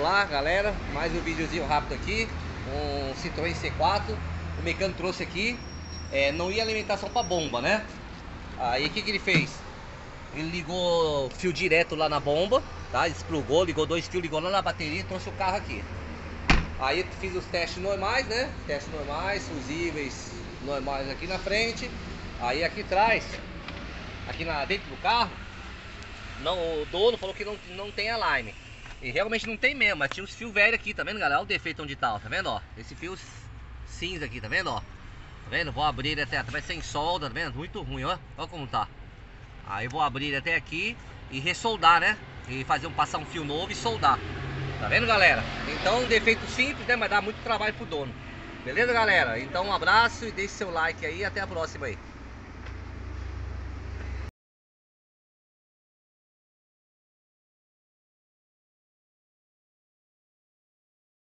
Olá galera, mais um videozinho rápido aqui. Um Citroën C4. O mecânico trouxe aqui. Não ia alimentação para bomba, né? Aí o que ele fez? Ele ligou fio direto lá na bomba, tá? Desplugou, ligou dois fios, ligou lá na bateria e trouxe o carro aqui. Aí fiz os testes normais, né? Testes normais, fusíveis normais aqui na frente. Aí aqui atrás, dentro do carro, o dono falou que não tem alarme. E realmente não tem mesmo, mas tinha uns fios velhos aqui, tá vendo, galera? Olha o defeito onde tá, ó, tá vendo, ó? Esse fio cinza aqui, tá vendo, ó? Tá vendo? Vou abrir ele até, vai sem solda, tá vendo? Muito ruim, ó. Olha como tá. Aí vou abrir ele até aqui e ressoldar, né? E passar um fio novo e soldar. Tá vendo, galera? Então, defeito simples, né? Mas dá muito trabalho pro dono. Beleza, galera? Então, um abraço e deixe seu like aí. Até a próxima aí.